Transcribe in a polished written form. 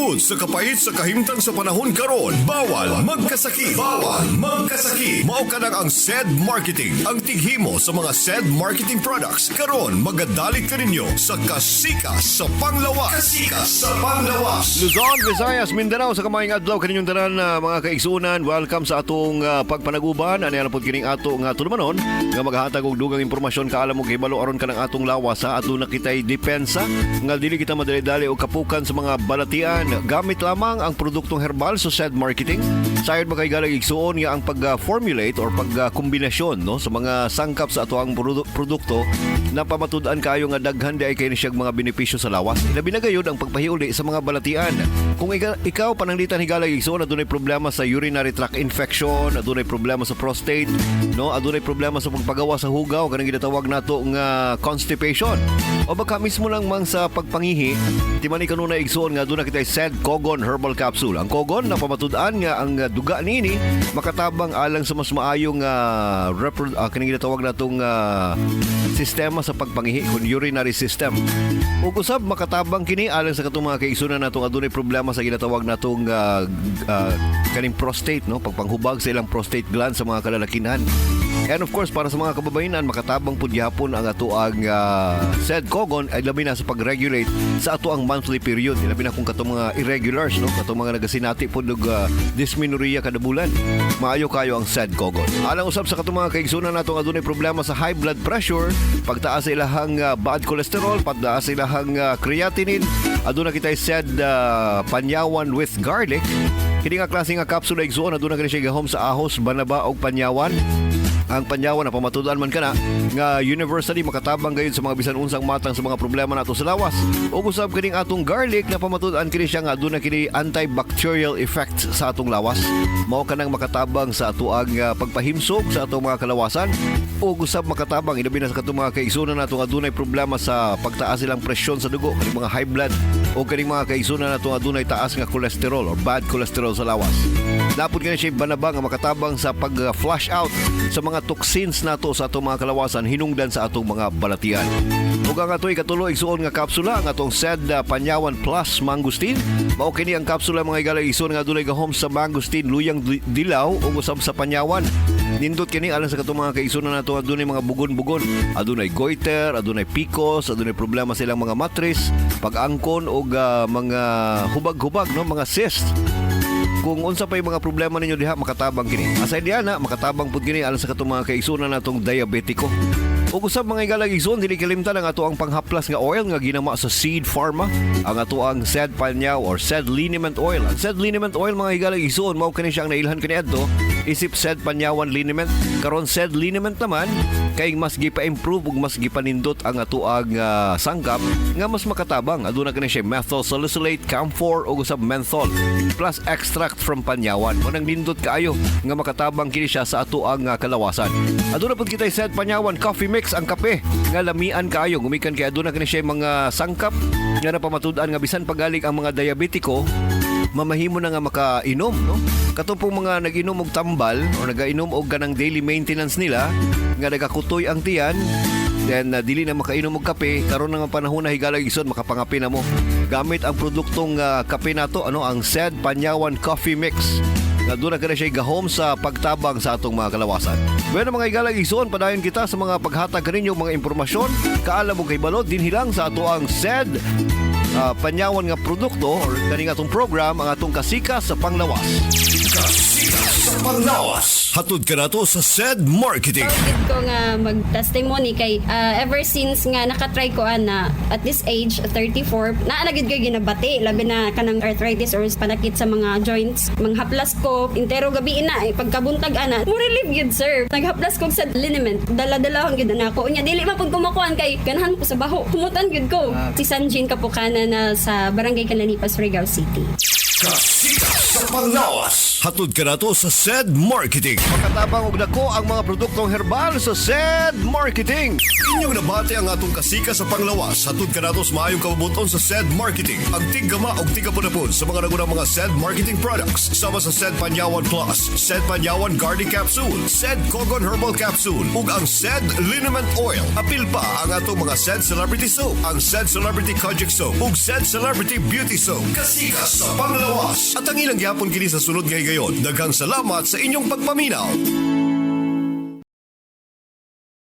Tungod sa kapait sa kahimtang sa panahon karon, bawal magkasakit. Bawal magkasakit. Mao ka ang SED Marketing, ang tighimo sa mga SED marketing products. Karon magadalit ka ninyo sa Kasika sa Panglawas. Kasika sa Panglawas. Luzon, Visayas, Mindanao sa kamayang adlaw kaninyong tanan mga kaigsunan. Welcome sa atong pagpanaguban. Ano yan po kining ato nga tulumanon nga maghatag og dugang impormasyon kaalam mo gibalo aron ka ng atong lawas sa ato na kitay depensa nga dili kita madali-dali og kapukan sa mga balatian. Gamit lamang ang produktong herbal sa SED Marketing. Sayod ba kay galang igsuon nga ang pag-formulate or pagkombinasyon no sa mga sangkap sa ato ang produkto na pamatud-an kayo nga daghan di ay kay siyang mga benepisyo sa lawas. Labi na gayud ang pagpahiuli sa mga balatian. Kung ikaw pananglitan higalang igsuon adunay problema sa urinary tract infection, adunay problema sa prostate, no, adunay problema sa pagpagawa sa hugaw kanang ginatawag nato nga constipation. O baka mismo lang mang sa pagpangihi, timani kanuna igsuon nga aduna kitay SED Cogon Herbal Capsule. Ang Cogon na pamatud-an nga ang duga nini makatabang alang sa mas maayong kanang ginatawag natong sistema sa pagpangihi kun urinary system. Ug usab makatabang kini alang sa katong mga kaigsunan natong adunay problema sa ginatawag natong kaning prostate, no, pagpanghubag sa ilang prostate gland sa mga kalalakihan. And of course, para sa mga kababainan, makatabang po gyapon ang ato ang SED Cogon ay labi na sa pag-regulate sa ato ang monthly period. Labi na kung katong mga irregulars, no? Katong mga nagasinati po ng dysmenorrhea kada bulan. Maayo kayo ang SED Cogon. Alang usab sa katong mga kaigsunan natong adunay problema sa high blood pressure, pagtaas sa ilahang bad cholesterol, pagtaas sa ilahang creatinine, aduna kitay SED Panyawan with garlic. Kini nga klase nga kapsula igsuon aduna kini siya gahom sa ahos, banaba ug panyawan. Ang panyawan na pamatudan man kana nga universally makatabang gayud sa mga bisan unsang matang sa mga problema nato sa lawas. Ug usab kining atong garlic na pamatudan kini siya nga aduna kini antibacterial effect sa atong lawas. Mao kanang makatabang sa ato ang pagpahimsog sa atong mga kalawasan. Ug usab makatabang ilabi na sa katong mga kaigsunan nato nga adunay problema sa pagtaas silang presyon sa dugo, kaning mga high blood o kaning mga kaigsunan nato nga adunay taas nga cholesterol or bad cholesterol sa lawas. Napud kini siya banaba nga makatabang sa pag-flush out sa mga toxins nato sa atong mga kalawasan hinungdan sa atong mga balatian. Ug ang ato'y katulo igsuon nga kapsula ang atong SED Panyawan Plus Mangustin. Mao kini ang kapsula mga igala igsuon nga adunay gahom sa mangustin, luyang dilaw ug usab sa panyawan. Nindot kini alang sa katong mga kaigsunan nato adunay mga bugon-bugon, adunay goiter, adunay PCOS, adunay problema sa ilang mga matris, pag-angkon ug mga hubag-hubag, no, mga cyst. Kung unsa pa yung mga problema ninyo diha makatabang kini. Aside diha na makatabang pud kini alang sa katong mga kaigsunan natong diabetiko. Ug usab mga igalang igsoon dili kalimtan ang ato ang panghaplas nga oil nga ginama sa Seed Pharma, ang ato ang SED Panyaw or SED Liniment Oil. Ang SED Liniment Oil mga igalang igsoon mao kani siya ang nailhan kani adto isip SED Panyawan Liniment. Karon SED Liniment naman kay mas gipa-improve ug mas gipanindot ang ato ang sangkap nga mas makatabang. Aduna kani siya methyl salicylate, camphor ug usab menthol plus extract from panyawan. Manang nindot kaayo nga makatabang kini siya sa ato ang kalawasan. Aduna pud kitay SED Panyawan Coffee Mix, ang kape nga lamian kaayo gumikan kay aduna kani siya mga sangkap nga napamatud-an nga bisan pagaling ang mga diabetiko mamahimo na nga makainom, no? Katong pong mga nag-inom og tambal o nagainom og ganang daily maintenance nila nga nagakutoy ang tiyan, then dili na makainom og kape, karon nga panahon na higalang igsoon makapangapi na mo gamit ang produktong kape nato, ano, ang SED Panyawan Coffee Mix. Doon na ka na siya gahom sa pagtabang sa atong mga kalawasan. Bueno mga igalang igsoon, padayon kita sa mga paghatag kaninyong mga impormasyon. Kaalam mo kay balod, din hilang sa ato ang SED Panyawan nga produkto or kaning atong program, ang atong Kasika sa Panglawas. Kasika sa Panglawas. Hatod ka nato sa SED Marketing. Bakit ko nga mag-testimony kay ever since nga nakatry ko na at this age 34 naanagid ko ginabati labi na kanang arthritis or panakit sa mga joints, manghaplas ko intero gabi na pagkabuntag ana mo relieve yun sir, naghaplas ko sa liniment dala-dala ang gid nako unya dili man pud kumakuan kay ganahan ko sa baho kumutan gid ko si Sanjin Kapukana na sa Barangay Calanipas, Surigao City. Kasika sa Panglawas. Hatod ka na to sa SED Marketing. Makatabang og dako ang mga produktong herbal sa SED Marketing. Inyong nabati ang atong kasika sa panglawas. Hatod ka na to sa maayong kabubuton sa SED Marketing. Ang tigama o tigapon sa mga nagunang mga SED Marketing products. Sama sa SED Panyawan Plus, SED Panyawan Garden Capsule, SED Kogon Herbal Capsule, ug ang SED Liniment Oil. Apil pa ang atong mga SED Celebrity Soap, ang SED Celebrity Kojic Soap, ug SED Celebrity Beauty Soap. Kasika sa panglawas. At ang ilang gyapon kini sa sunod ngay gayon. Daghang salamat sa inyong pagpaminaw.